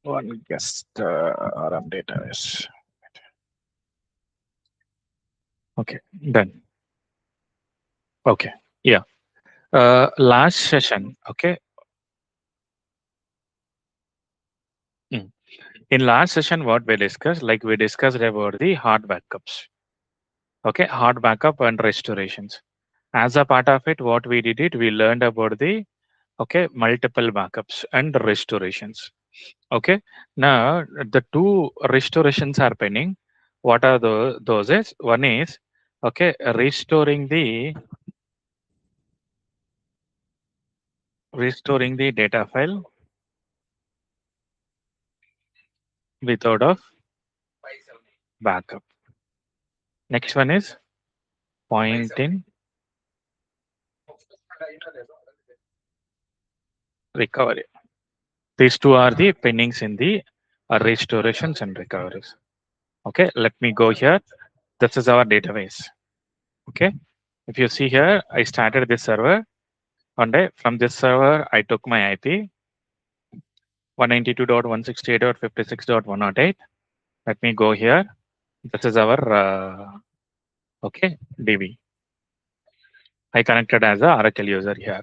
one guest RM database. Okay, done. Okay, yeah. Last session, okay. Mm. In last session, what we discussed, like we discussed about the hard backups. Okay, hard backup and restorations. As a part of it, what we did it, we learned about the multiple backups and restorations. Okay, now the two restorations are pending. What are those? Is one is restoring the data file without of backup. Next one is point in recovery. These two are the pendings in the restorations and recoveries. Okay, let me go here. This is our database. Okay, if you see here, I started this server. And from this server, I took my IP 192.168.56.108. Let me go here. This is our DB. I connected as a Oracle user here.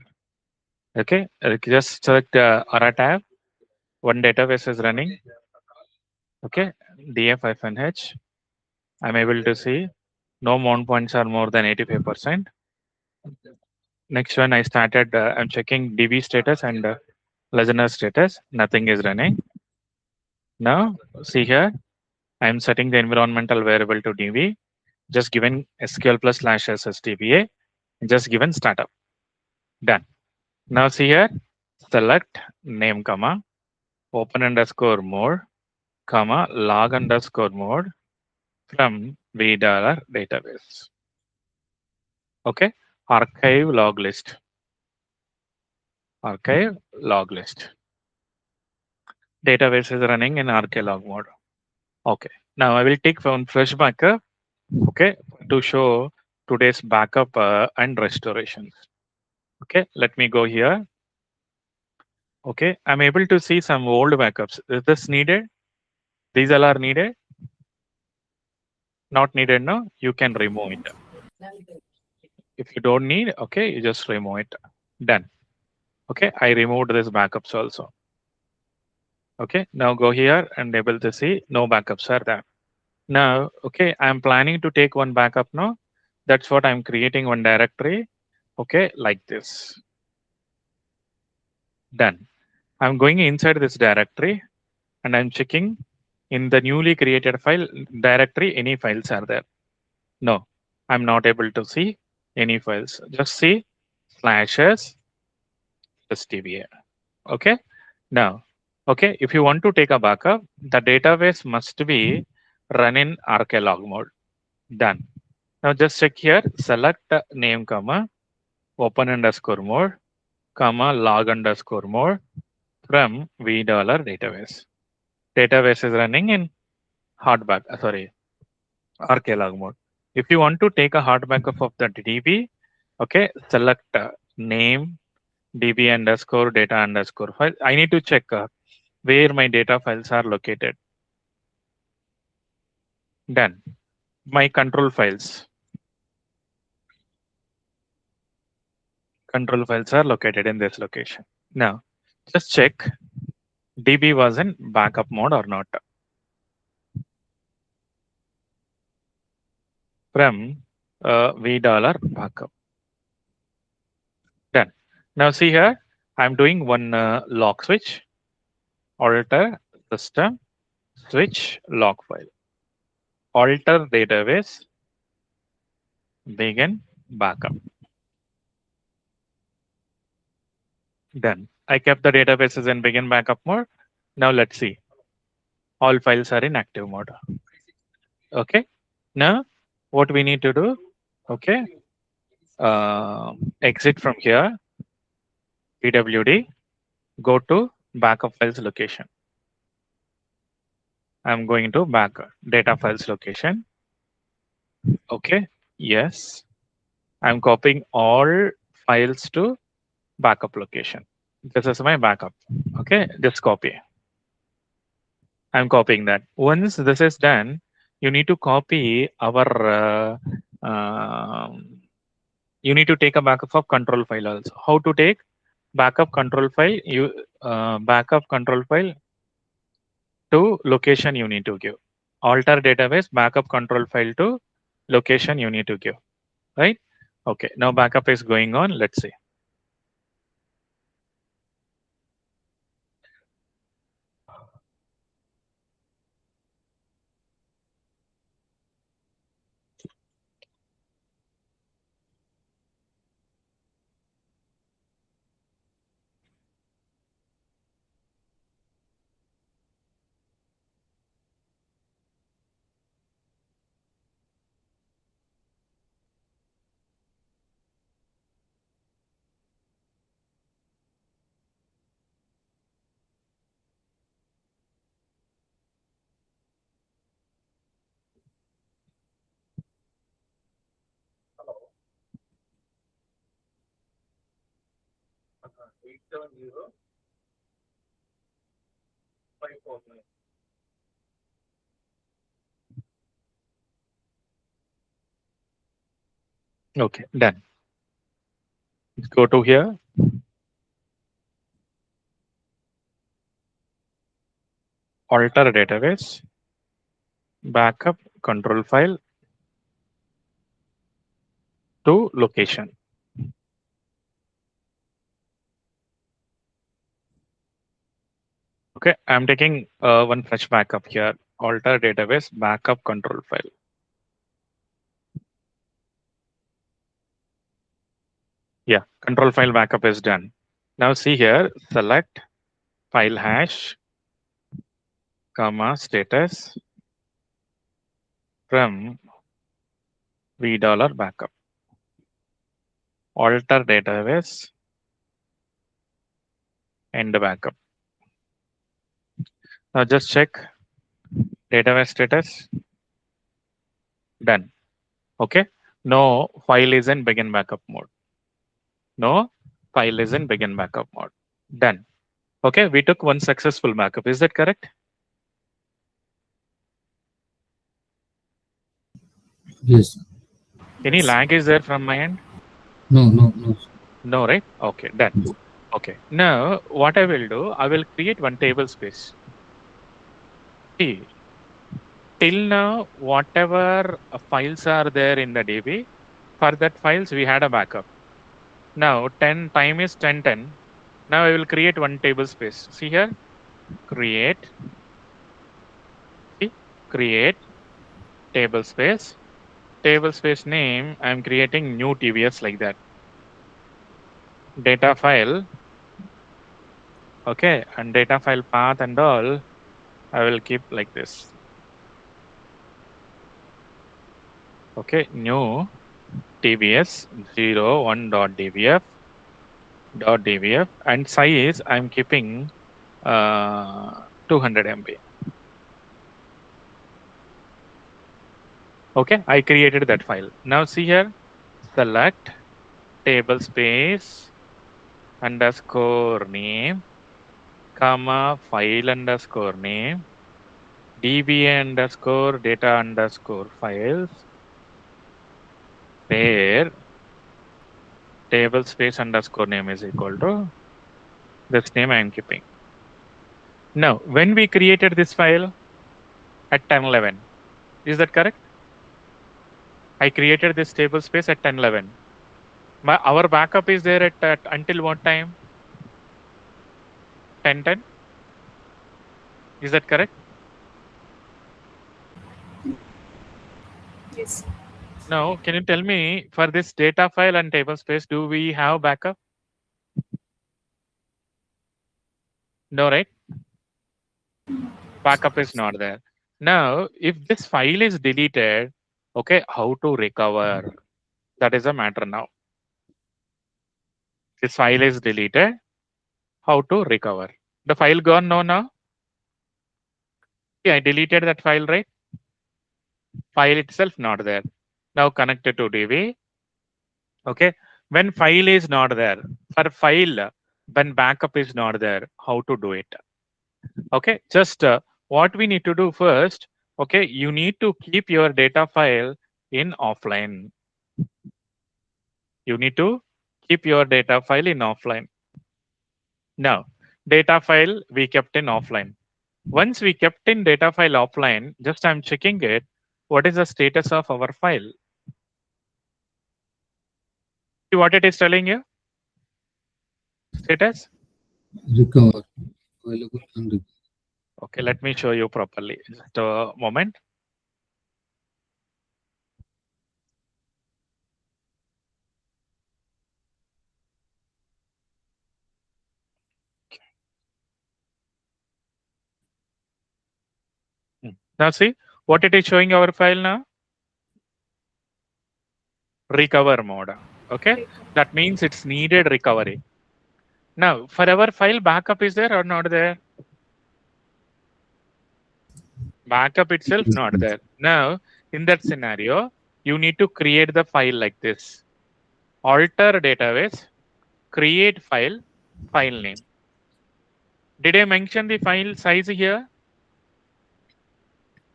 Okay, just select Aura tab. One database is running. Okay, df-h. I'm able to see no mount points are more than 85%. Next one, I started. I'm checking DB status and listener status. Nothing is running. Now, see here. I'm setting the environmental variable to DB. Just given SQL plus slash SSDBA. Just given startup. Done. Now see here. Select name comma open underscore mode comma log underscore mode from v dollar database. Okay. Archive log list. Archive log list. Database is running in archive log mode. Okay. Now I will take one fresh backup. Okay. To show today's backup and restorations. Okay. Let me go here. Okay. I'm able to see some old backups. Is this needed? These all are needed? Not needed, no? You can remove it. If you don't need, okay, you just remove it. Done. Okay. I removed this backups also. Okay. Now go here and able to see no backups are there. Now, okay, I'm planning to take one backup now. That's what I'm creating one directory. Okay, like this. Done. I'm going inside this directory and I'm checking in the newly created file directory, any files are there. No, I'm not able to see any files. Just see slashes STBA. Okay. Now, okay, if you want to take a backup, the database must be run in archlog mode. Done. Now just check here, select name comma open underscore mode comma log underscore mode from v dollar database. Database is running in archlog mode. If you want to take a hard backup of the DB, okay, select name db underscore data underscore file. I need to check where my data files are located. Done. My control files. Control files are located in this location. Now, just check DB was in backup mode or not. From v dollar backup. Done. Now see here, I'm doing one log switch, alter system, switch log file, alter database, begin backup. Done. I kept the databases in begin backup mode. Now let's see. All files are in active mode. Okay. Now what we need to do? Okay. Exit from here. PWD. Go to backup files location. I'm going to back data files location. Okay. Yes. I'm copying all files to backup location. This is my backup. Okay. Just copy. I'm copying that. Once this is done, you need to copy our. You need to take a backup of control file also. How to take backup control file? You backup control file to location you need to give. Alter database backup control file to location you need to give. Right? Okay. Now backup is going on. Let's see. Okay. Done. Go to here. Alter database backup control file to location. Okay, I'm taking one fresh backup here. Alter database backup control file. Yeah, control file backup is done. Now see here, select file hash, comma status from $backup. Alter database and the backup. Now just check database status. Done. Okay. No file is in begin backup mode. No file is in begin backup mode. Done. Okay, we took one successful backup. Is that correct? Yes. Any lag is there from my end? No, no, no. No, right? Okay, done. Okay. Now, what I will do, I will create one table space. See, till now, whatever files are there in the DB, for that files, we had a backup. Now, 10 time is 1010. Now, I will create one table space. See here, create, see, create table space. Table space name, I'm creating new TVS like that. Data file, okay, and data file path and all, I will keep like this. Okay, new TBS 01.dbf and size I'm keeping 200 MB. Okay, I created that file. Now see here, select table space underscore name, comma file underscore name, db underscore data underscore files, where table space underscore name is equal to this name I am keeping. Now, when we created this file at 1011, is that correct? I created this table space at 1011. Our backup is there at until what time? 1010. Is that correct? Yes. Now, can you tell me for this data file and table space, do we have backup? No, right? Backup is not there. Now, if this file is deleted, okay, how to recover? That is a matter now. This file is deleted. How to recover? The file gone? No, now. Yeah, I deleted that file, right? File itself not there. Now connected to DB. Okay. When file is not there, for file, when backup is not there, how to do it? Okay. Just what we need to do first, okay, you need to keep your data file in offline. You need to keep your data file in offline. Now, data file we kept in offline. Once we kept in data file offline, just I'm checking it. What is the status of our file? See what it is telling you? Status? Recover. Available and recover. Okay, let me show you properly. Just a moment. Now see what it is showing our file now? Recover mode. Okay, that means it's needed recovery. Now, for our file, backup is there or not there? Backup itself Yes, not yes. there. Now, in that scenario, you need to create the file like this. Alter database, create file, file name. Did I mention the file size here?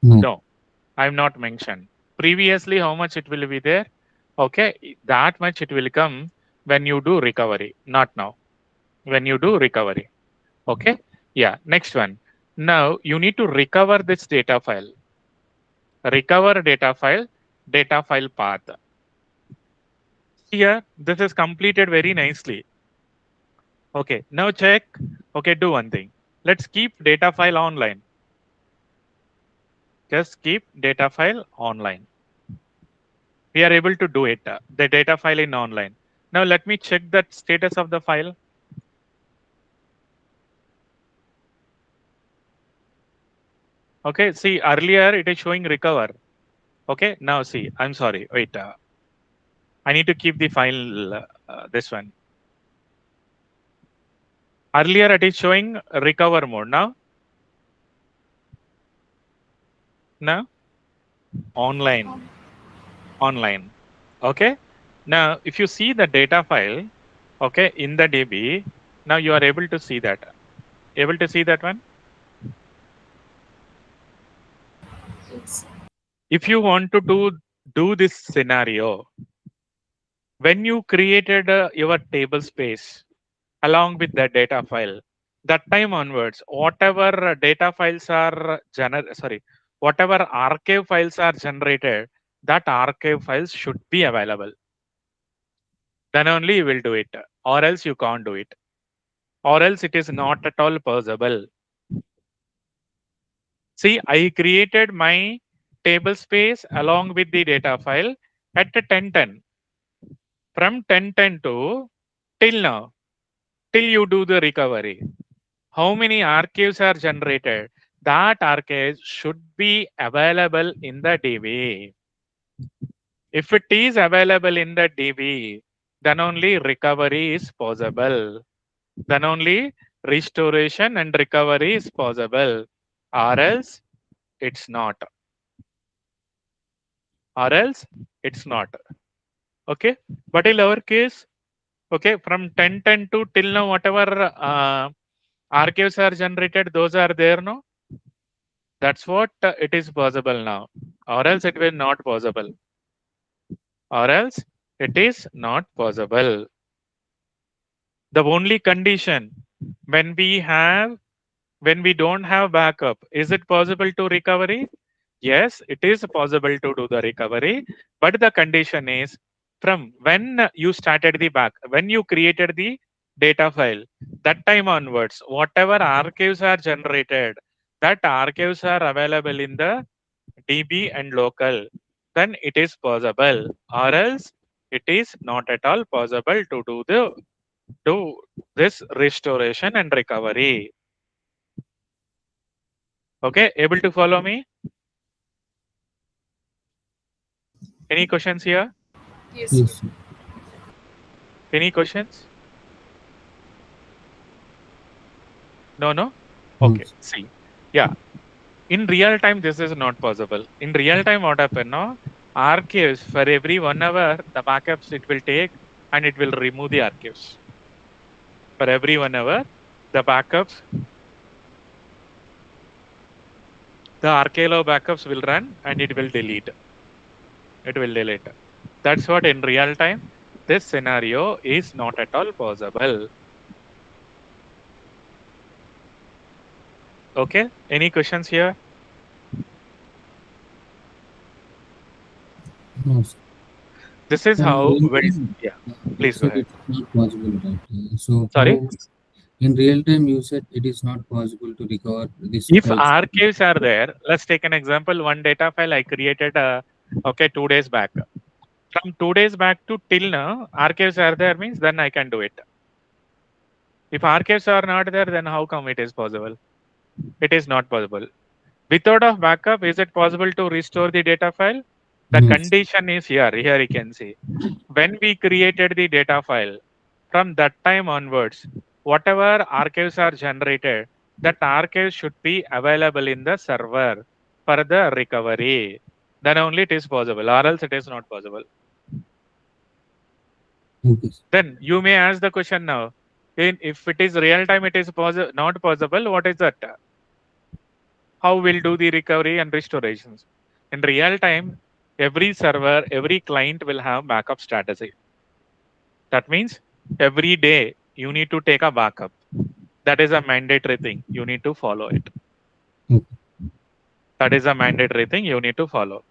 No. No, I'm not mentioned. Previously, how much it will be there? Okay, that much it will come when you do recovery, not now. When you do recovery. Okay, yeah, next one. Now, you need to recover this data file. Recover data file path. Here, this is completed very nicely. Okay, now check. Okay, do one thing. Let's keep data file online. Just keep data file online. We are able to do it. The data file in online. Now let me check the status of the file. Okay, see earlier it is showing recover. Okay, now see, I'm sorry, wait. I need to keep the file, this one. Earlier it is showing recover mode. Now online. Okay. Now, if you see the data file, okay, in the DB, now you are able to see that. Able to see that one? Yes. If you want to do this scenario, when you created your table space along with the data file, that time onwards, whatever data files are whatever archive files are generated, that archive files should be available. Then only you will do it, or else you can't do it, or else it is not at all possible. See, I created my table space along with the data file at 1010. From 1010 to till now, till you do the recovery. How many archives are generated? That archives should be available in the DB. If it is available in the DB, then only recovery is possible. Then only restoration and recovery is possible, or else it's not. Or else it's not. Okay, but in our case, okay, from 1010 to till now, whatever archives are generated, those are there, no? That's what it is possible now, or else it will not possible, or else it is not possible. The only condition when we don't have backup, is it possible to recovery? Yes, it is possible to do the recovery, but the condition is from when you started when you created the data file, that time onwards, whatever archives are generated, that archives are available in the DB and local, then it is possible, or else it is not at all possible to do this restoration and recovery. Okay, able to follow me? Any questions here? Yes. Yes. Any questions? No? No. Okay, see. Yeah, in real time, this is not possible. In real time, what happen now? Archives, for every 1 hour, the backups it will take and it will remove the archives. For every 1 hour, the backups the Arcalo backups will run and it will delete. It will delete. That's what in real time, this scenario is not at all possible. Okay, any questions here? No, sir. This is how Real very, time, yeah, you please go said ahead. it's not possible, right? So Sorry. how in real time you said it is not possible to recover this If files. archives are there, let's take an example. One data file I created, okay, 2 days back. From 2 days back to till now, archives are there means then I can do it. If archives are not there, then how come it is possible? It is not possible. Without a backup, is it possible to restore the data file? The No, condition is here. Here you can see. When we created the data file, from that time onwards, whatever archives are generated, that archive should be available in the server for the recovery. Then only it is possible, or else it is not possible. okay. Then you may ask the question now, if it is real time, it is not possible. What is that? How we'll do the recovery and restorations? In real time, every server, every client will have backup strategy. That means every day you need to take a backup. That is a mandatory thing. You need to follow it. Okay. That is a mandatory thing you need to follow.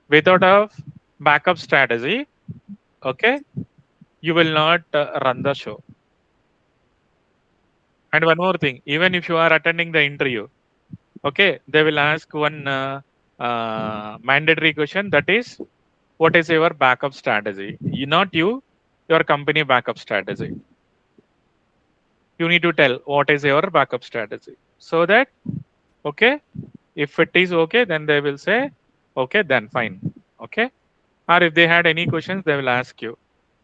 Without a backup strategy, okay, you will not run the show. And one more thing, even if you are attending the interview, okay, they will ask one mandatory question, that is, what is your backup strategy? Not you, your company backup strategy. You need to tell what is your backup strategy, so that, okay, if it is okay, then they will say, okay, then fine. Okay. Or if they had any questions, they will ask you,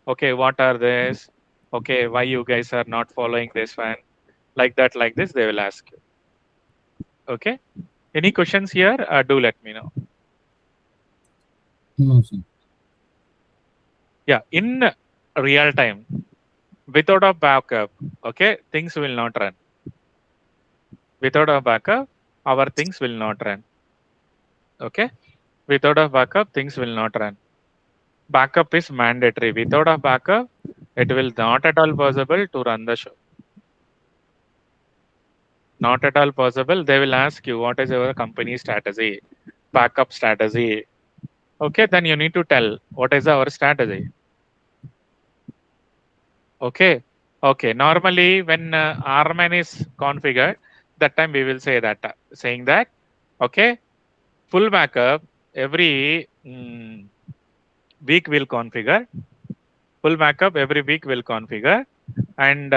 okay, what are this? Okay, why you guys are not following this one? Like that, like this, they will ask you. Okay. Any questions here? Do let me know. No, sir. Yeah, in real time, without a backup, okay, things will not run. Without a backup, our things will not run. Okay. Without a backup, things will not run. Backup is mandatory. Without a backup, it will not at all possible to run the show. Not at all possible. They will ask you, what is your company strategy, backup strategy? Okay, then you need to tell what is our strategy. Okay, okay. Normally, when RMAN is configured, that time we will say that, saying that, okay, full backup every week will configure. Full backup every week will configure, and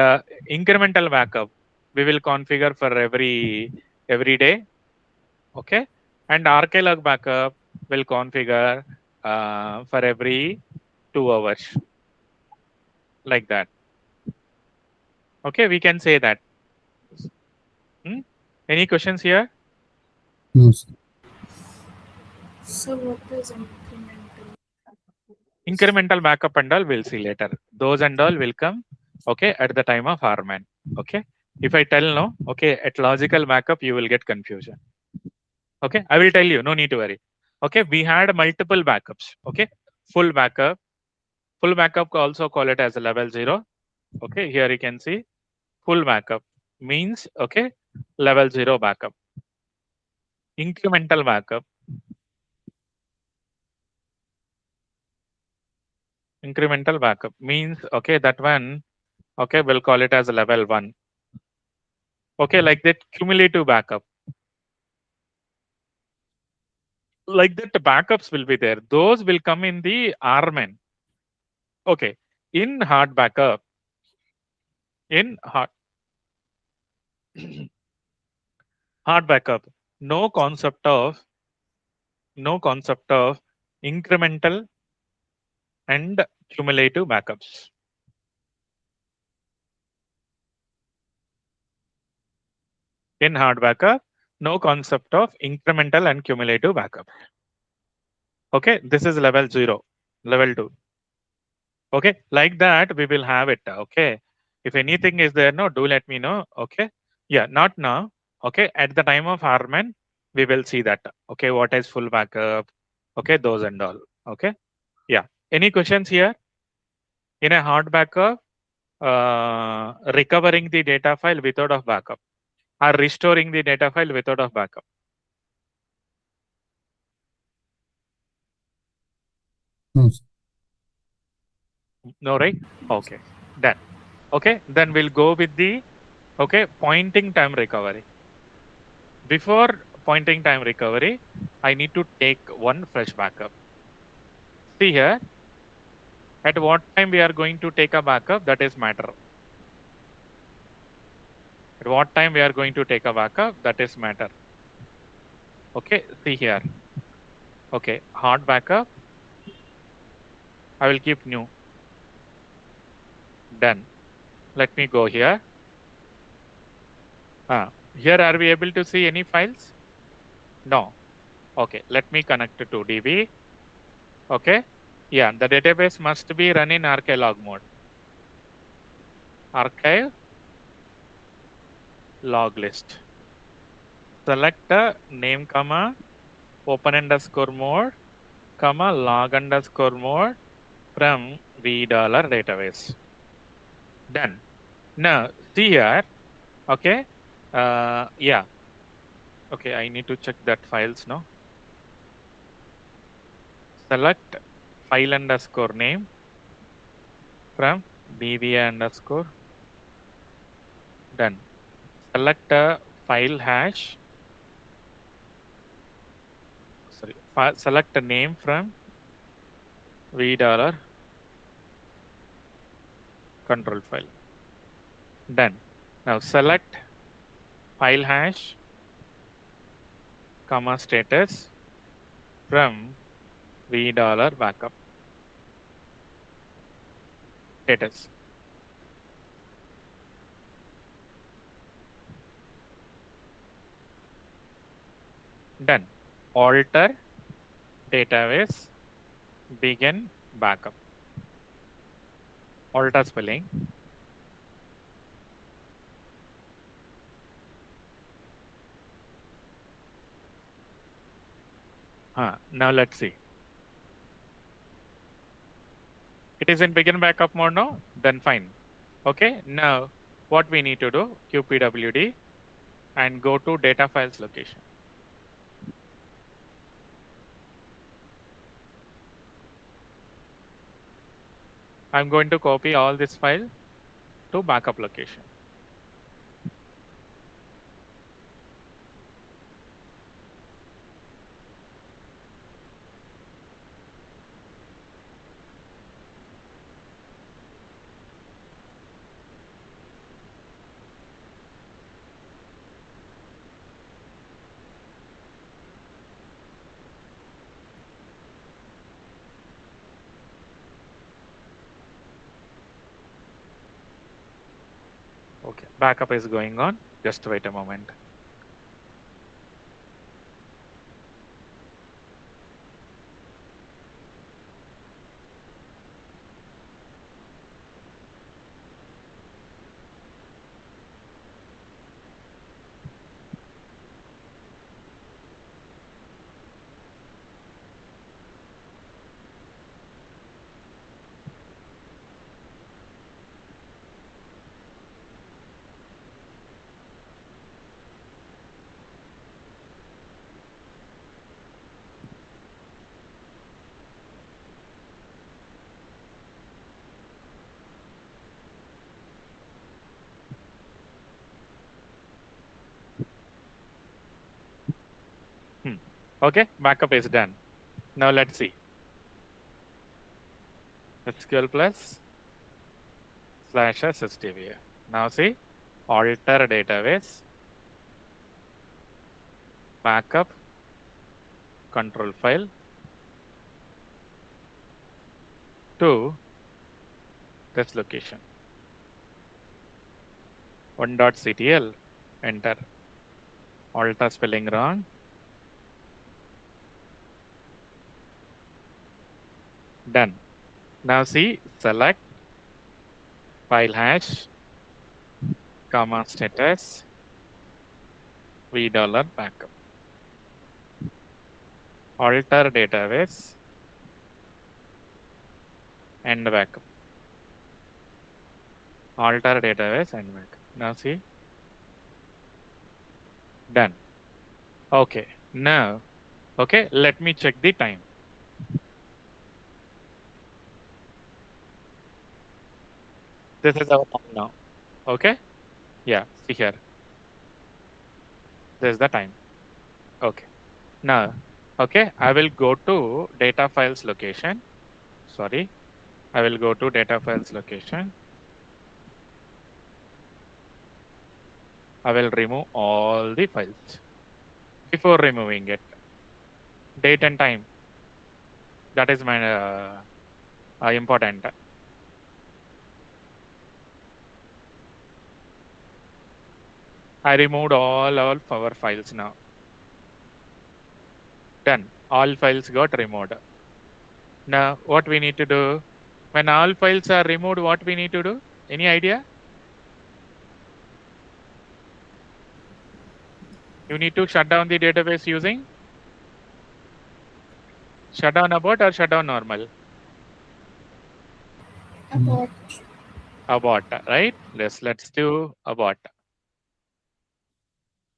incremental backup we will configure for every day. Okay, and arclog backup will configure for every 2 hours, like that. Okay, we can say that. Hmm? Any questions here? No, sir. So what is incremental? Incremental backup and all we'll see later. Those and all will come, okay, at the time of RMAN. Okay, if I tell no, okay, at logical backup you will get confusion. Okay, I will tell you, no need to worry. Okay, we had multiple backups. Okay, full backup. Full backup also call it as a level 0. Okay, here you can see full backup means, okay, level 0 backup. Incremental backup. Incremental backup means, okay, that one, okay, we'll call it as a level 1. Okay, like that cumulative backup. Like that, the backups will be there. Those will come in the RMAN. Okay, in hard backup, in hard backup, no concept of incremental and cumulative backups. In hard backup, no concept of incremental and cumulative backup. Okay, this is level 0, level 2. Okay, like that we will have it. Okay, if anything is there, no, do let me know. Okay, yeah, not now. Okay, at the time of RMAN, We will see that. Okay, what is full backup? Okay, those and all. Okay, yeah. Any questions here? In a hard backup, recovering the data file without of backup, or restoring the data file without of backup. No, sir. No, right? Okay, done. Okay, then we'll go with the pointing time recovery. Before pointing time recovery, I need to take one fresh backup. See here, at what time we are going to take a backup, that is matter. At what time we are going to take a backup, that is matter. Okay, see here. Okay, hard backup, I will keep new. Done. Let me go here. Here are we able to see any files? No. Okay, let me connect to DB. Okay. Yeah, the database must be run in archive log mode. Archive log list. Select the name comma open underscore mode comma log underscore mode from v dollar database. Done. Now see here. Okay. Yeah. Okay, I need to check that files now. Select file underscore name from db underscore. Done. Select a file hash. Sorry, select a name from v dollar control file. Done. Now select file hash comma status from v dollar backup status. Done. Alter database begin backup. Alter spelling. Now let's see. It is in begin backup mode now. Then fine. Okay. Now what we need to do? QPWD and go to data files location. I'm going to copy all this file to backup location. Okay, backup is going on. Just wait a moment. Okay, backup is done. Now let's see. SQL plus /SSDB. Now see, alter database, backup, control file to this location. 1.ctl, enter. Alter spelling wrong. Done. Now see, select file hash, comma status, v dollar backup. alter database and backup. Alter database and backup. Now see, done. Okay, now, okay, let me check the time. This is our time now. Okay, yeah, see here. This is the time. Okay, now, okay, I will go to data files location. Sorry, I will go to data files location. I will remove all the files. Before removing it, date and time. That is my important. I removed all of our files now. Done. All files got removed. Now, what we need to do? When all files are removed, what we need to do? Any idea? You need to shut down the database using shutdown abort or shutdown normal? Abort. Abort, right? Let's do abort.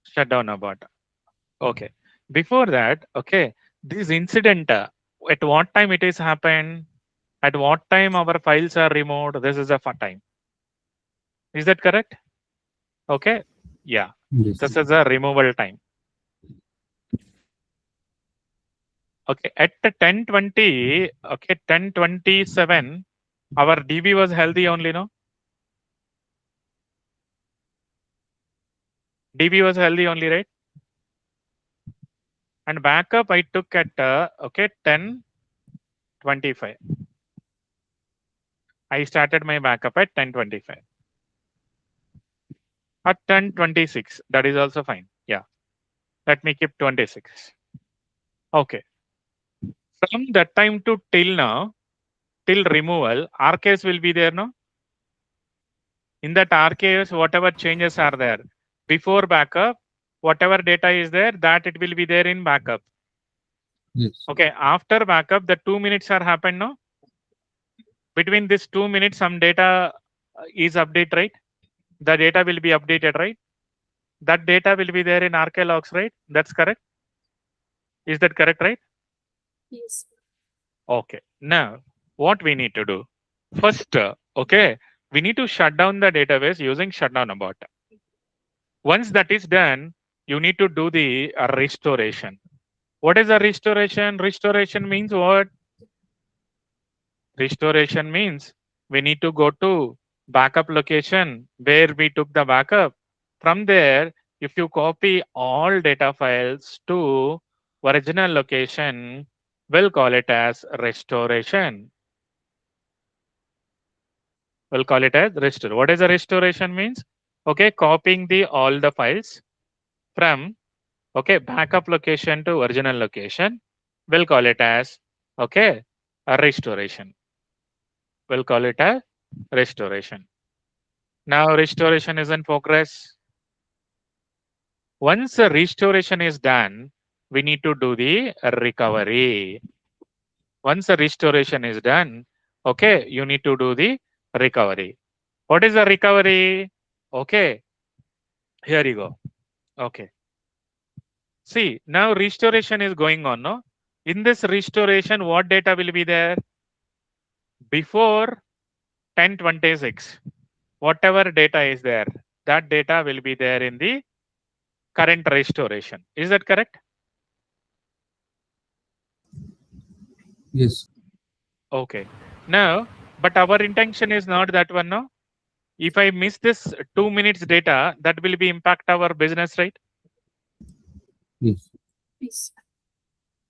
Shutdown abort. Okay. Before that, okay, this incident, at what time it is happened? At what time our files are removed? This is the time. Is that correct? Okay. Yeah. Yes. This is a removal time. Okay. At 10:20, okay, 10:27, our DB was healthy only, no? DB was healthy only, right? And backup I took at okay 10:25. I started my backup at 10:25. At 10:26, that is also fine. Yeah. Let me keep 26. Okay. From that time to till now, till removal, archives will be there, no? In that archives, whatever changes are there before backup, whatever data is there, that it will be there in backup. Yes. Okay. After backup, the 2 minutes are happened, no? Between this 2 minutes, some data is update, right? The data will be updated, right? That data will be there in archive logs, right? That's correct. Is that correct, right? Yes. Okay. Now, what we need to do? First, okay, we need to shut down the database using shutdown abort. Once that is done, you need to do the restoration. What is a restoration? Restoration means what? Restoration means we need to go to backup location where we took the backup. From there, if you copy all data files to original location, we'll call it as restoration. We'll call it as restore. What is a restoration means? Okay, copying the all the files from okay backup location to original location. We'll call it as okay a restoration. We'll call it a restoration. Now restoration is in progress. Once the restoration is done, we need to do the recovery. Once the restoration is done, okay, you need to do the recovery. What is the recovery? Okay, here you go. Okay. See, now restoration is going on, no? In this restoration, what data will be there? Before 10:26, whatever data is there, that data will be there in the current restoration. Is that correct? Yes. Okay. Now, but our intention is not that one, no? If I miss this 2 minutes data, that will be impact our business, right? Yes. Yes.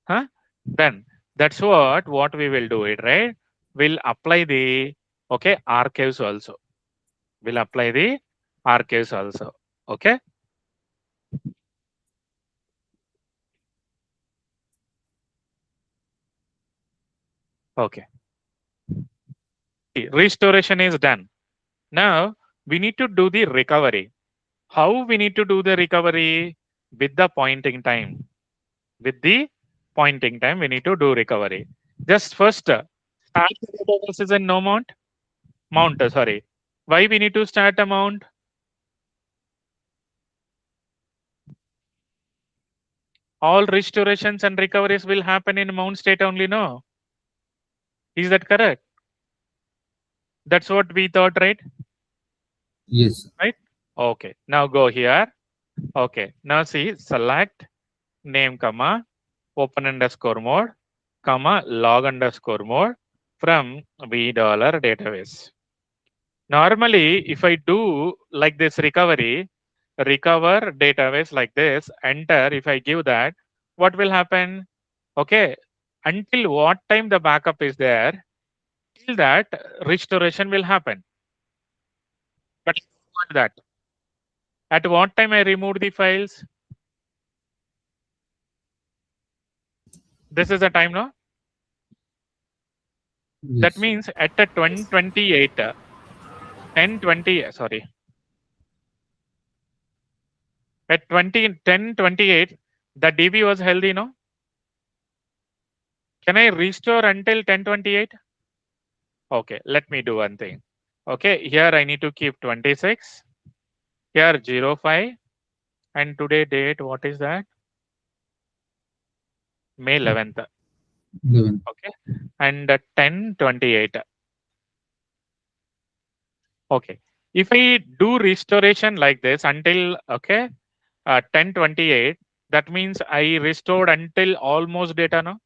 Huh? Then that's what we will do it, right? We'll apply the okay archives also. We'll apply the archives also. Okay. Okay. Restoration is done. Now we need to do the recovery. How we need to do the recovery? With the point in time. With the point in time, we need to do recovery. Just first, start the databases in no mount. Sorry. Why we need to start a mount? All restorations and recoveries will happen in mount state only, no? Is that correct? That's what we thought, right? Yes. Right? Okay. Now go here. Okay. Now see, select name, comma, open underscore mode, comma, log underscore mode from v dollar database. Normally, if I do like this recovery, recover database like this, enter, if I give that, what will happen? Okay. Until what time the backup is there, till that restoration will happen. But I don't want that. At what time I remove the files? This is the time, no? That Yes. means at the 1028, 1020, sorry. At 1028, the DB was healthy, no? Can I restore until 1028? Okay, let me do one thing. Okay, here I need to keep 26. Here 05. And today date, what is that? May 11th. 11. Okay, and 1028. Okay, if I do restoration like this until, okay, 1028, that means I restored until almost data, no?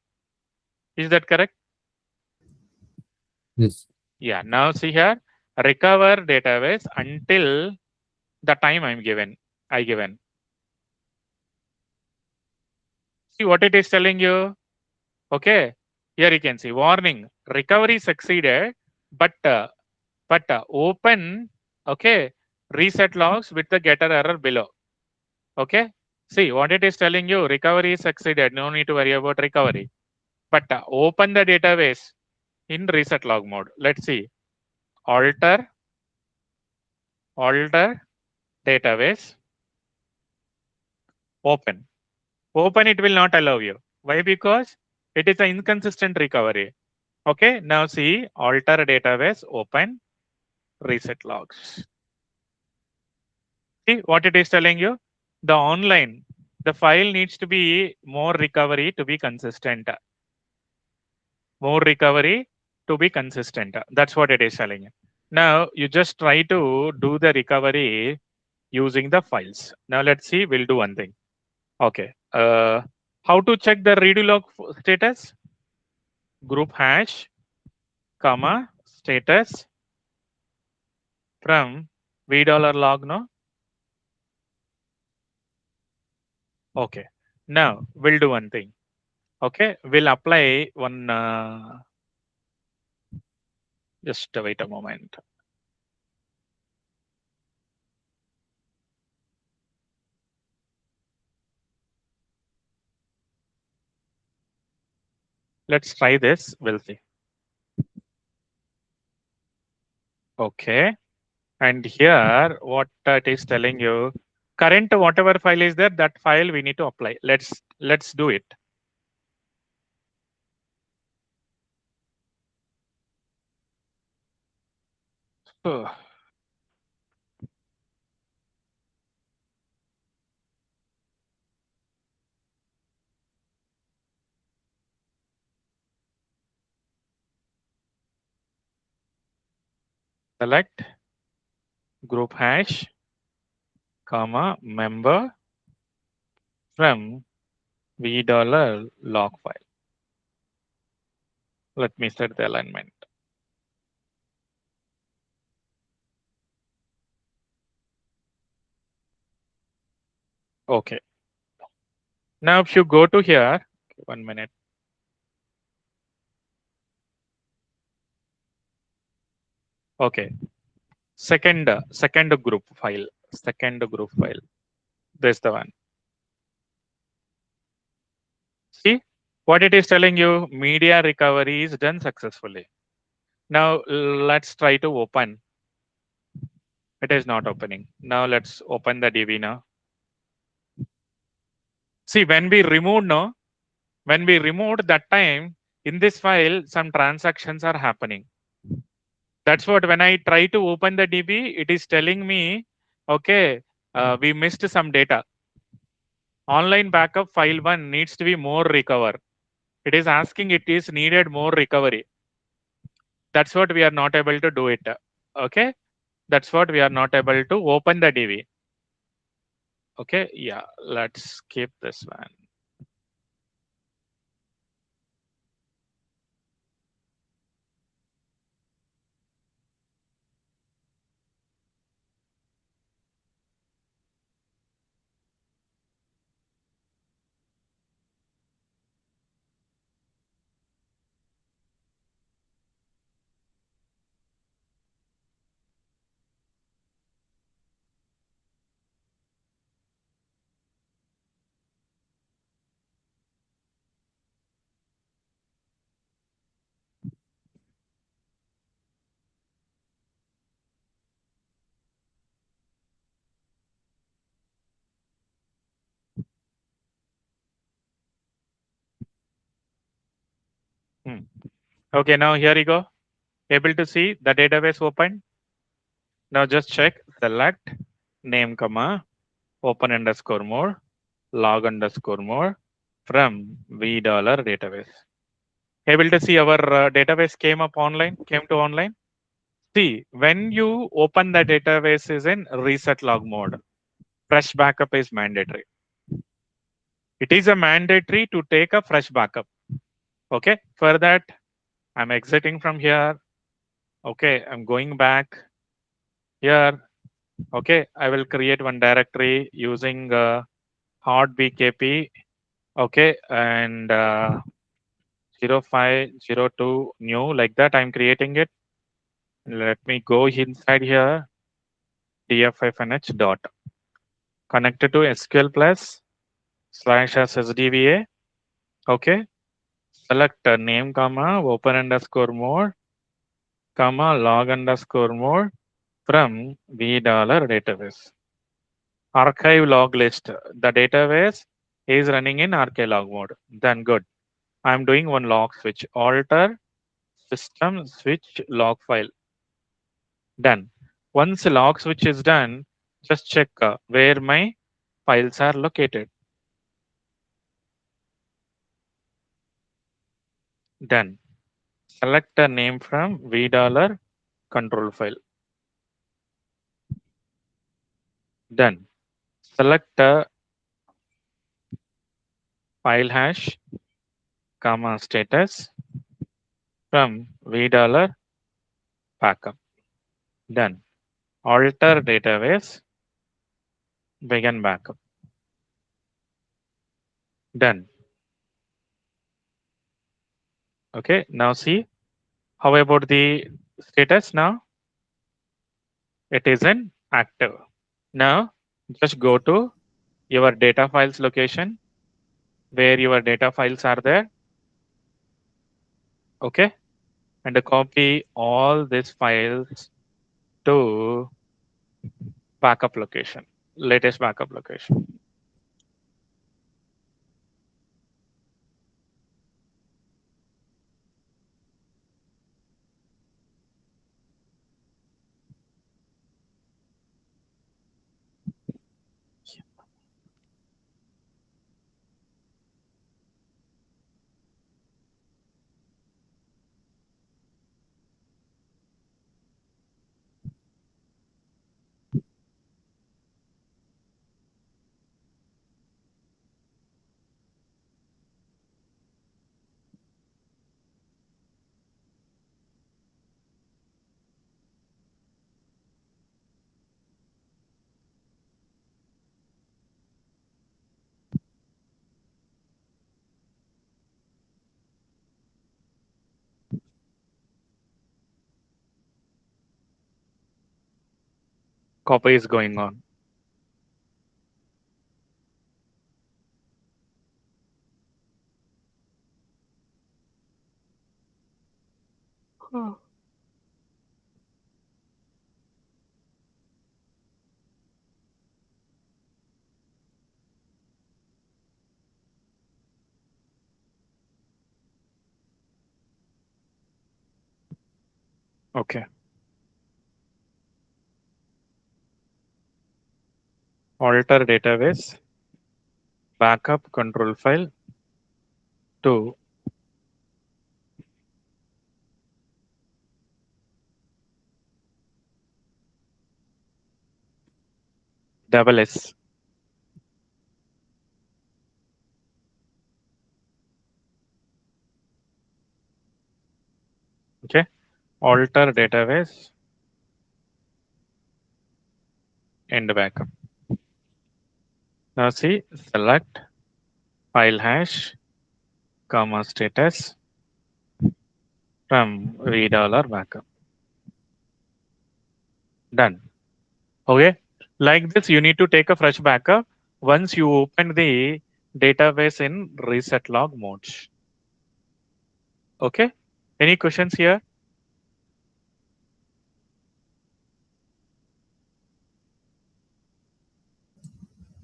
Is that correct? Yes. Yeah, now see here, recover database until the time I given. See what it is telling you? Okay, here you can see warning, recovery succeeded, but open, okay, reset logs with the getter error below. Okay, see what it is telling you, recovery succeeded, no need to worry about recovery. But open the database in reset log mode. Let's see, alter database, open. Open, it will not allow you. Why? Because it is an inconsistent recovery. Okay, now see, alter database, open, reset logs. See what it is telling you? The online, the file needs to be more recovery to be consistent. More recovery to be consistent. That's what it is telling you. Now you just try to do the recovery using the files. Now let's see, we'll do one thing. Okay. How to check the redo log status? Group hash, comma, status from $log, no? Okay. Now we'll do one thing. Okay. We'll apply one, just wait a moment. Let's try this. We'll see. Okay. And here, what it is telling you, current whatever file is there, that file we need to apply. Let's do it. Ugh. Select group hash, comma, member from $log file. Let me set the alignment. Okay. Now, if you go to here, 1 minute. Okay. Second group file. There's the one. See what it is telling you? Media recovery is done successfully. Now let's try to open. It is not opening. Now let's open the DB now. See, when we remove, no, When we removed that time, in this file, some transactions are happening. That's what when I try to open the DB, it is telling me, okay, we missed some data. Online backup file 1 needs to be more recover. It is asking it is needed more recovery. That's what we are not able to do it. Okay. That's what we are not able to open the DB. Okay. Yeah. Let's skip this one. Okay. Now here you go. Able to see the database open. Now just check, select name, comma, open underscore more, log underscore more from v dollar database. Able to see our database came to online. See, when you open the database is in reset log mode. Fresh backup is mandatory. It is a mandatory to take a fresh backup. Okay. For that, I'm exiting from here. Okay. I'm going back here. Okay. I will create one directory using hard bkp. Okay. And 0502 new, like that. I'm creating it. Let me go inside here. df-h dot connected to SQL plus /SSDVA. Okay. Select name, comma, open underscore more, comma, log underscore more from v dollar database. Archive log list. The database is running in archive log mode. Then good. I'm doing one log switch. Alter system switch log file. Done. Once the log switch is done, just check where my files are located. Done. Select a name from v dollar control file. Done. Select a file hash, comma, status from v dollar backup. Done. Alter database, begin backup. Done. Okay. Now see, how about the status now? It is in active. Now just go to your data files location where your data files are there. Okay. And copy all these files to backup location, latest backup location. Copy is going on. Okay. Alter database, backup control file to double S. Okay. Alter database and backup. Now see, select file hash, comma status from $backup. Done. Okay. Like this, you need to take a fresh backup once you open the database in reset log mode. Okay. Any questions here?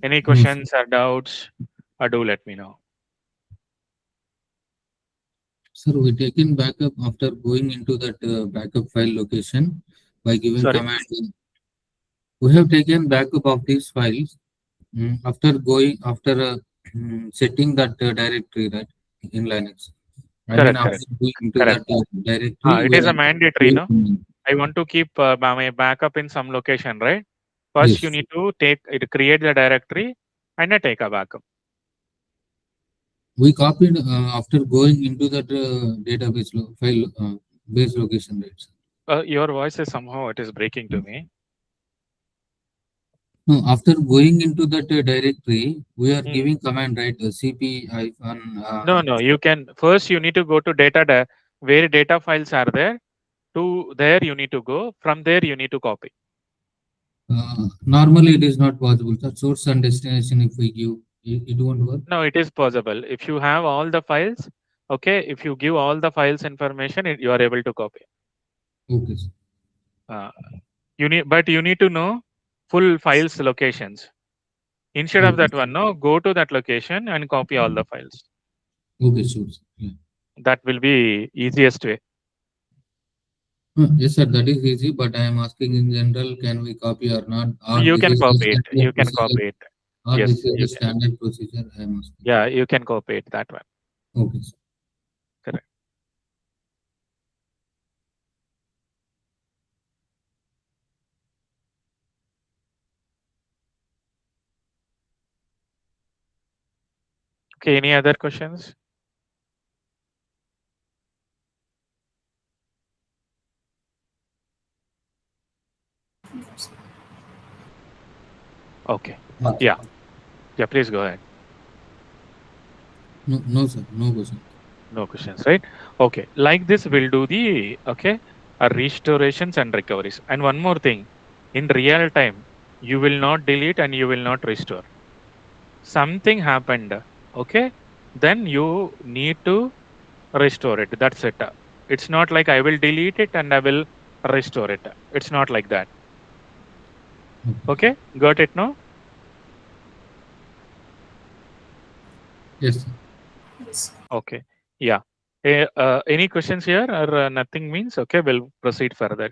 Any No, sir. questions or doubts? Do let me know. Sir, we taken backup after going into that backup file location by giving Sorry. command. We have taken backup of these files after setting that directory, right, in Linux. I mean, Correct. after Correct. going into Correct. that directory, It we is a are mandatory, no? I want to keep my backup in some location, right? First, you yes, need to create the directory and take a backup. we copied after going into that database file base location, right? Sir? Your voice is somehow it is breaking to me. No, after going into that directory, we are Hmm. giving command, right? CP hyphen. No. You can first you need to go to where data files are there. To there you need to go. From there you need to copy. Normally, it is not possible. The source and destination, if we give, it won't work. No, it is possible. If you have all the files, okay. If you give all the files information, you are able to copy. Okay, sir. Uh, but you need to know full files locations. Instead of Okay, that one, no, go to that location and copy all the files. okay, sure. Sir. Yeah. That will be easiest way. Yes, sir, that is easy, but I am asking in general, can we copy or not? Or You this can is the copy it. standard You can procedure? copy it. Or Yes, this is you the can. standard procedure I am asking. Yeah, you can copy it that one. Okay, sir. Correct. Okay, any other questions? Okay. Okay. Yeah. Yeah, please go ahead. No, no, sir, no question. No questions, right? Okay. Like this, we'll do the restorations and recoveries. And one more thing, in real time, you will not delete and you will not restore. Something happened, okay? Then you need to restore it. That's it. It's not like I will delete it and I will restore it. It's not like that. Okay. Okay, got it now? Yes, sir. Yes. Okay, yeah. Any questions here or nothing means? Okay, we'll proceed further.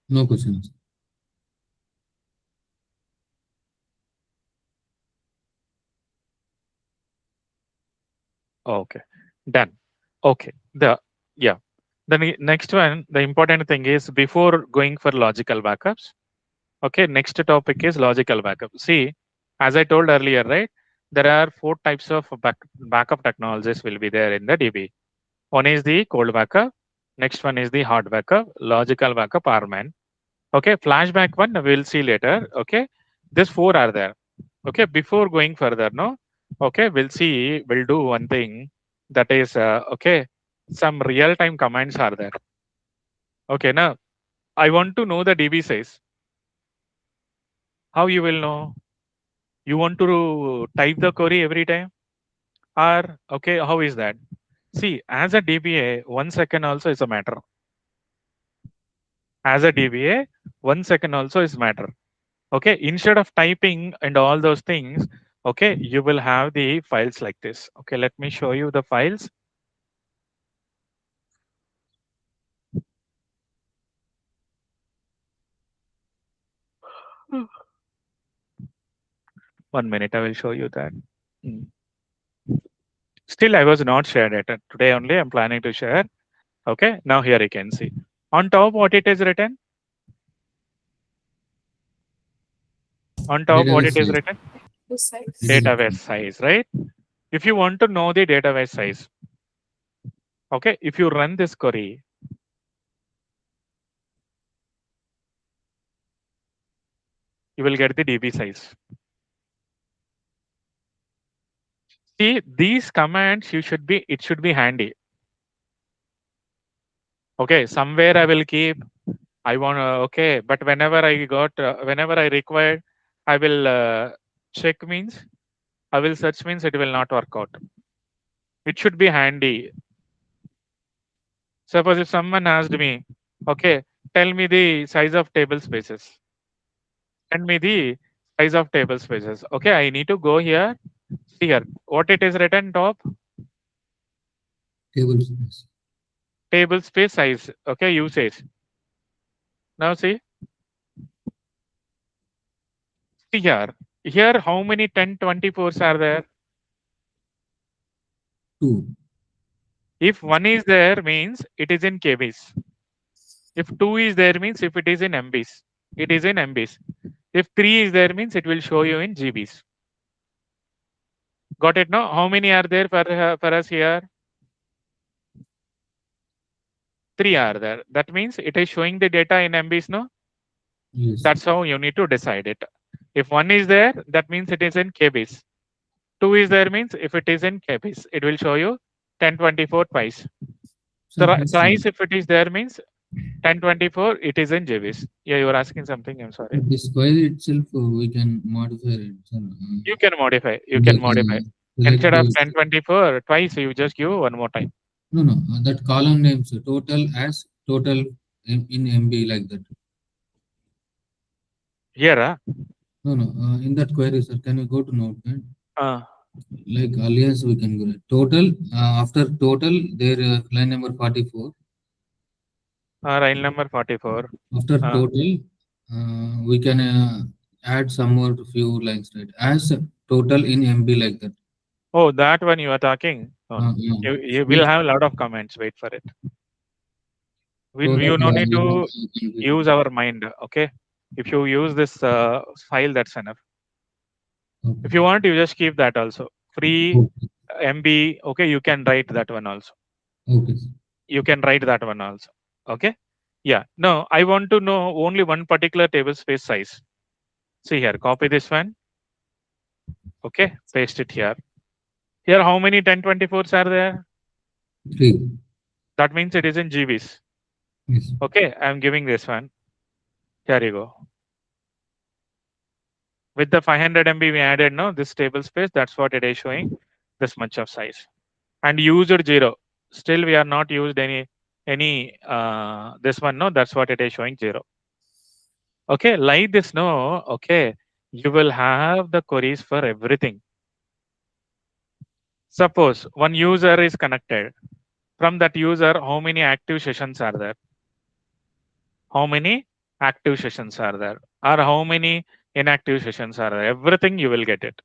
No questions. Okay, done. Okay, yeah. Next one, the important thing is before going for logical backups. Okay, next topic is logical backup. See, as I told earlier, right? There are four types of backup technologies will be there in the DB. One is the cold backup. Next one is the hot backup, logical backup, RMAN. Okay, flashback one we'll see later. Okay, these four are there. Okay, before going further, no. Okay, we'll do one thing that is okay. Some real time commands are there. Okay, now I want to know the DB size. How you will know? You want to type the query every time? Or okay, how is that? See, as a DBA, 1 second also is a matter. As a DBA, 1 second also is matter. Okay, instead of typing and all those things, okay, you will have the files like this. Okay, let me show you the files. 1 minute, I will show you that. Still, I was not shared it. Today only I'm planning to share. Okay, now here you can see. On top, what it is written? On top, what it is written? The size. Database size, right? If you want to know the database size, okay, if you run this query, you will get the DB size. See, these commands it should be handy. Okay, somewhere I will keep, I want to, okay, but whenever I require, I will check means, I will search means it will not work out. It should be handy. Suppose if someone asked me, okay, tell me the size of table spaces. Send me the size of table spaces. Okay, I need to go here. See here, what it is written top? Table space. Table space size. Okay, usage. Now see. See here. Here, how many 1024s are there? 2. If 1 is there, means it is in KBs. If 2 is there, means if it is in MBs. It is in MBs. If 3 is there, means it will show you in GBs. Got it now? How many are there for us here? 3 are there. That means it is showing the data in MBs, no? Yes. That's how you need to decide it. If 1 is there, that means it is in KBs. 2 is there means if it is in KBs, it will show you 1024 twice. So The this, size, if it is there means 1024, it is in GBs. Yeah, you were asking something. I'm sorry. this file itself, we can modify it. You can modify. You like, can modify. like Instead of this. 1024 twice, you just give one more time. No, that column names total as total in MB like that. Here, No, in that query, sir, can you go to Notepad? Like alias, we can go total. After total, there line number 44. line number 44. After total, we can add some more few lines, right? As total in MB like that. Oh, that one you are talking. You will have a lot of comments. Wait for it. You no need to use our mind. Okay. If you use this file, that's enough. Okay. If you want, you just keep that also. Free MB. Okay, you can write that one also. Okay. You can write that one also. Okay. Yeah. No, I want to know only one particular table space size. See here, copy this one. Okay, paste it here. Here, how many 1024s are there? 3. That means it is in GBs. Yes. Okay, I'm giving this one. Here you go. With the 500 MB we added, no, this table space, that's what it is showing, this much of size. And user 0. Still we are not used any this one, no, that's what it is showing 0. Okay, like this, no, okay, you will have the queries for everything. Suppose one user is connected. From that user, how many active sessions are there? How many active sessions are there? Or how many inactive sessions are there? Everything you will get it.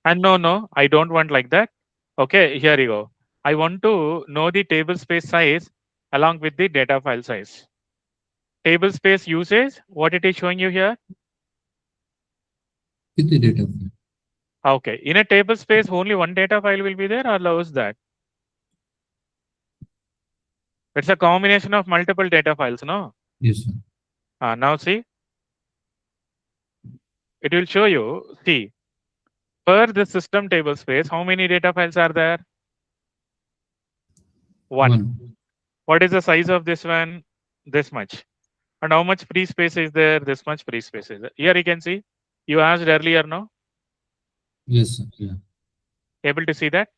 And no, I don't want like that. Okay, here you go. I want to know the table space size along with the data file size. Table space usage, what it is showing you here? With the data file. Okay, in a table space, only one data file will be there or allows that? It's a combination of multiple data files, no? Yes, sir. Now see, it will show you, see, per the system table space, how many data files are there? One. What is the size of this one? This much. And how much free space is there? This much free space is there. Here you can see, you asked earlier, no? Yes, sir. Yeah. Able to see that?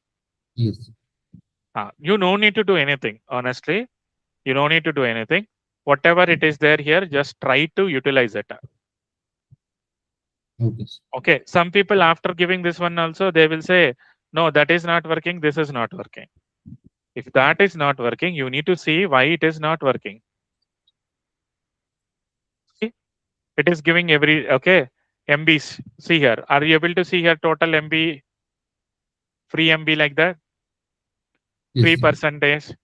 Yes. You no need to do anything, honestly. You don't need to do anything. Whatever it is there here, just try to utilize it. Okay. Okay. Some people after giving this one also, they will say, no, that is not working. This is not working. If that is not working, you need to see why it is not working. See, It is giving every, okay, MBs. See here, are you able to see here total MB, free MB like that? Yes, 3%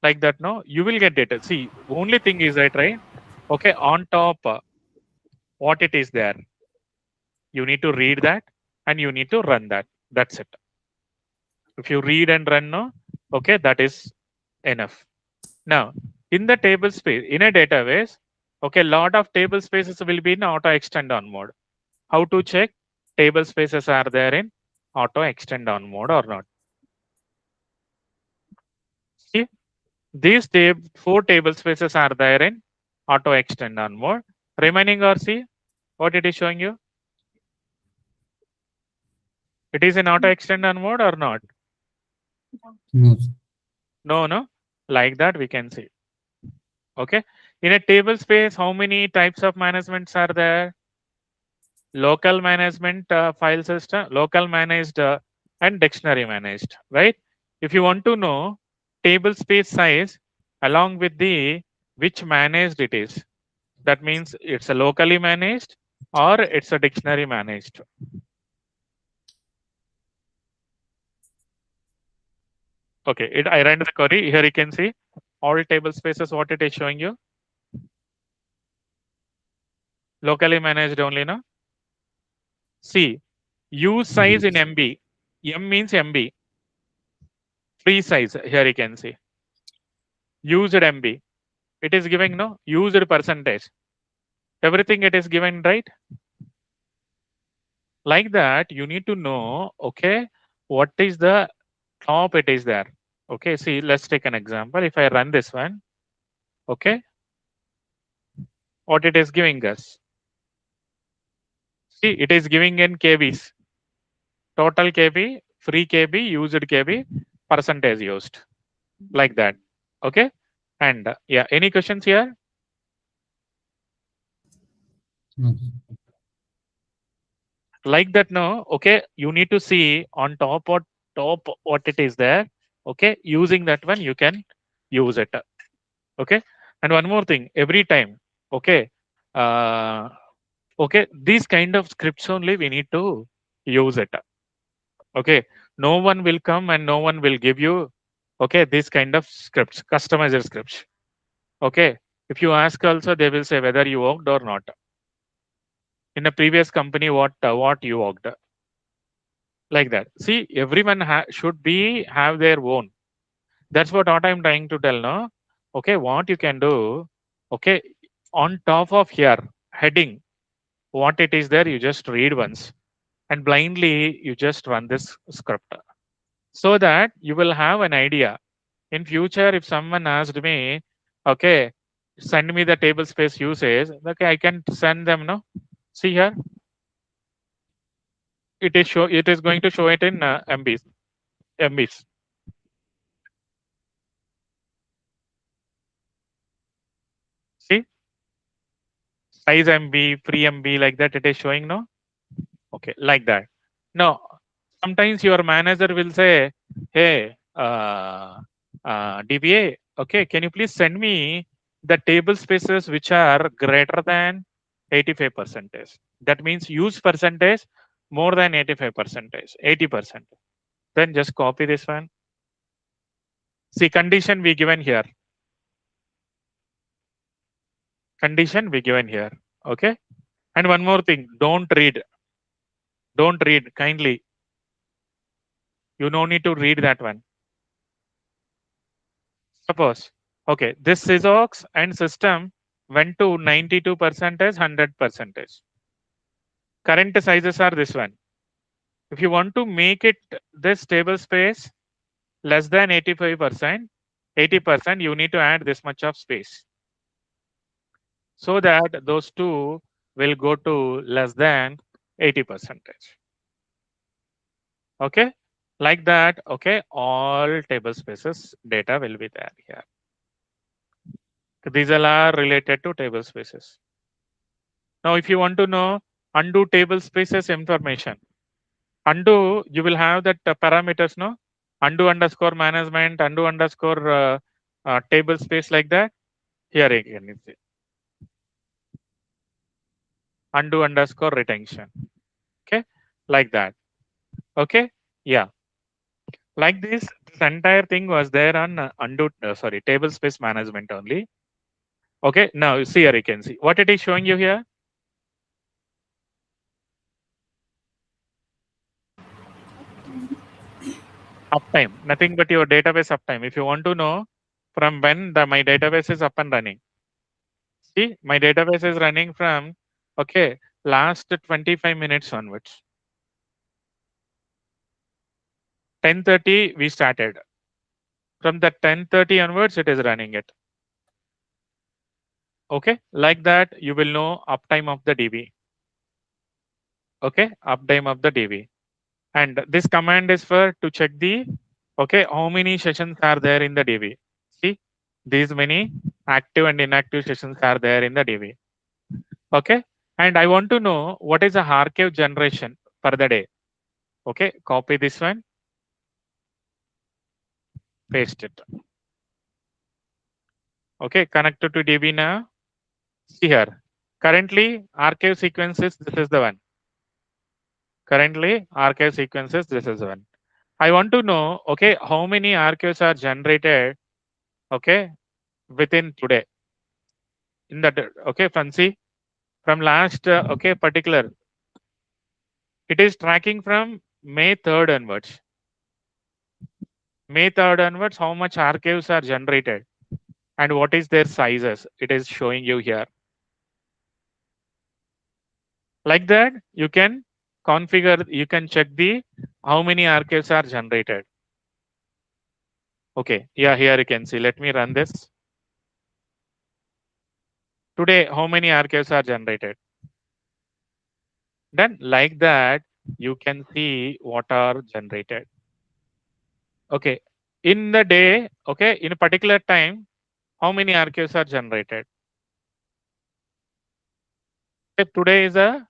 like that, no? You will get data. See, only thing is that, right? Okay, on top, what it is there, you need to read that and you need to run that. That's it. If you read and run, no, okay, that is enough. Now, in the table space, in a database, okay, lot of table spaces will be in auto extend on mode. How to check table spaces are there in auto extend on mode or not? See, these 4 table spaces are there in auto extend on mode. Remaining are, see what it is showing you. It is in auto extend on mode or not? no, sir. No. Like that we can see. Okay. In a table space, how many types of managements are there? Local management file system, local managed and dictionary managed, right? If you want to know table space size along with the which managed it is, that means it's a locally managed or it's a dictionary managed. Okay, I ran the query. Here you can see all table spaces, what it is showing you. Locally managed only, no? See, use size in MB. M means MB. Free size, here you can see. Used MB. It is giving, no? Used percentage. Everything it is given, right? Like that, you need to know, okay, what is the top it is there. Okay, see, let's take an example. If I run this one, okay, what it is giving us. See, it is giving in KBs. Total KB, free KB, used KB, percentage used. Like that. Okay. And yeah, any questions here? No. Like that, no? Okay. You need to see on top what it is there. Okay. Using that one, you can use it. Okay. And one more thing, every time. Okay. Okay. These kind of scripts only we need to use it. Okay. No one will come and no one will give you, okay, this kind of scripts, customized scripts. Okay. If you ask also, they will say whether you worked or not. In a previous company, what you worked. Like that. See, everyone should be have their own. That's what I'm trying to tell now. Okay, what you can do, okay, on top of here, heading, what it is there, you just read once and blindly you just run this script so that you will have an idea. In future, if someone asked me, okay, send me the table space usage, okay, I can send them, no? See here, it is going to show it in MBs. See, size MB, free MB, like that it is showing, no? Okay, like that. No, sometimes your manager will say, hey, DBA, okay, can you please send me the table spaces which are greater than 85%? That means use percentage more than 85%, 80%. Then just copy this one. See, condition we given here. Condition we given here. Okay. And one more thing, don't read. Don't read kindly. You no need to read that one. Suppose, okay, this SysOx and system went to 92%, 100%. Current sizes are this one. If you want to make it this table space less than 85%, 80%, you need to add this much of space. So that those two will go to less than 80%. Okay. Like that, okay, all table spaces data will be there here. These all are related to table spaces. Now, if you want to know undo table spaces information, undo, you will have that parameters, no? Undo underscore management, undo underscore table space like that. Here again, you see. undo underscore retention. Okay, like that. Okay, yeah, like this entire thing was there on table space management only. Okay, now see here, you can see what it is showing you here. Uptime, nothing but your database uptime. If you want to know from when my database is up and running, see my database is running from last 25 minutes onwards. 10:30 we started. From the 10:30 onwards, it is running it. Okay, like that you will know uptime of the DB. Okay, uptime of the DB. And this command is for to check the how many sessions are there in the DB. See, these many active and inactive sessions are there in the DB. Okay, and I want to know what is the archive generation for the day. Okay, copy this one, paste it. Okay, connected to DB now. See here. Currently, archive sequences, this is the one. Currently, archive sequences, this is one. I want to know, how many archives are generated, within today. In that, Fancy, from last, particular. It is tracking from May 3rd onwards. May 3rd onwards, how much archives are generated and what is their sizes. It is showing you here. Like that, you can configure, you can check the how many archives are generated. Okay, yeah, here you can see. Let me run this. Today, how many archives are generated? Then like that, you can see what are generated. Okay, in the day, in a particular time, how many archives are generated? If today is a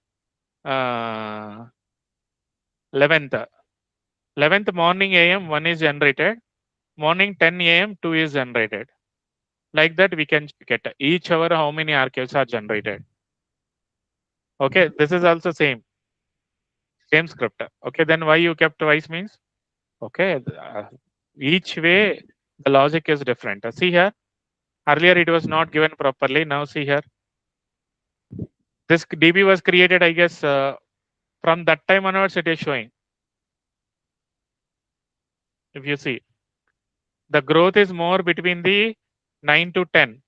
11th. 11th morning AM, 1 is generated. Morning 10 AM, 2 is generated. Like that, we can check it. Each hour, how many archives are generated. Okay, this is also same script. Okay, then why you kept twice means? Okay, each way the logic is different. See here, earlier it was not given properly. Now see here, this DB was created, I guess, from that time onwards it is showing. If you see, the growth is more between the 9 to 10.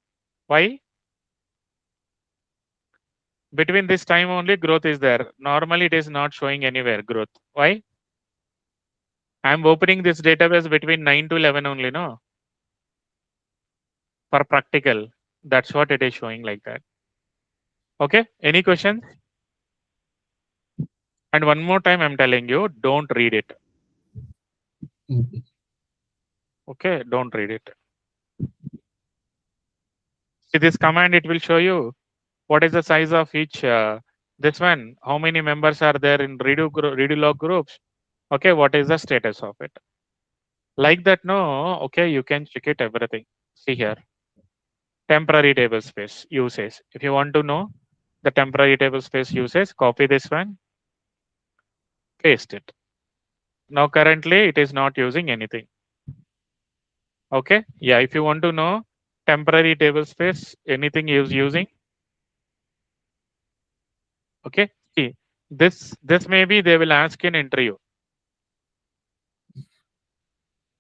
Why? Between this time only growth is there. Normally it is not showing anywhere growth. Why? I'm opening this database between 9 to 11 only, no? For practical, that's what it is showing like that. Okay, any questions? And one more time, I'm telling you, don't read it. Okay. Okay, don't read it. See this command, it will show you what is the size of each, this one, how many members are there in redo log groups. Okay, what is the status of it? Like that, no, okay, you can check it everything. See here, temporary table space usage. If you want to know the temporary table space usage, copy this one, paste it. Now currently it is not using anything. Okay, yeah, if you want to know temporary table space, anything is using. Okay, see, this maybe they will ask in interview.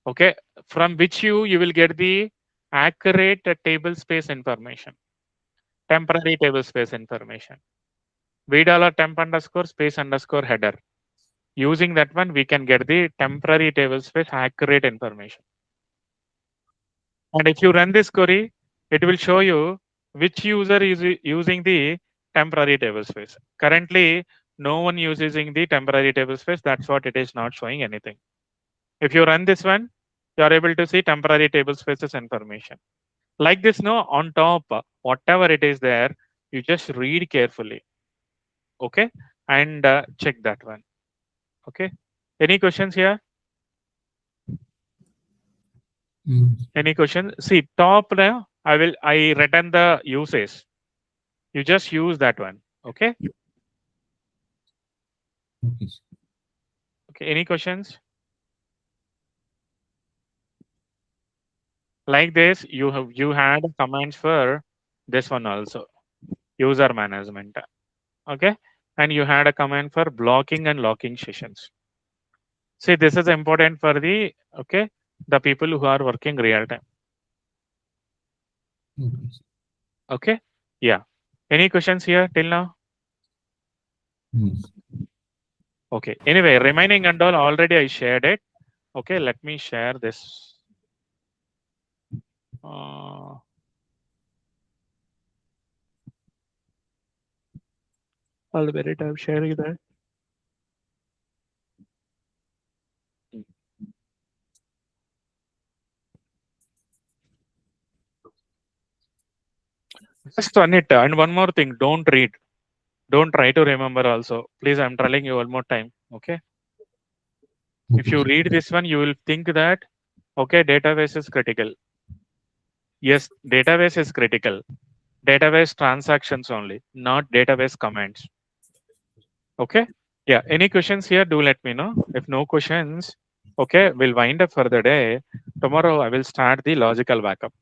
Okay, from which you will get the accurate table space information, temporary table space information. $temp underscore space underscore header. Using that one, we can get the temporary table space accurate information. And if you run this query, it will show you which user is using the temporary table space. Currently, no one is using the temporary table space. That's what it is not showing anything. If you run this one, you are able to see temporary table spaces information. Like this, no, on top, whatever it is there, you just read carefully. Okay, and check that one. Okay, any questions here? Any question? See, top now, I return the uses. You just use that one. Okay. Okay, sir. Okay, any questions? Like this, you had commands for this one also, user management. Okay, and you had a command for blocking and locking sessions. See, this is important for the the people who are working real time. Okay, sir. Okay, yeah. Any questions here till now? Yes. Okay. Anyway, remaining and all already I shared it. Okay, let me share this. All the very time sharing that. Just run it. And one more thing, don't read. Don't try to remember also. Please, I'm telling you one more time. Okay. If Okay, you sir. read this one, you will think that, okay, database is critical. Yes, database is critical. Database transactions only, not database commands. Okay. Yeah. Any questions here? Do let me know. If no questions, okay, we'll wind up for the day. Tomorrow I will start the logical backup.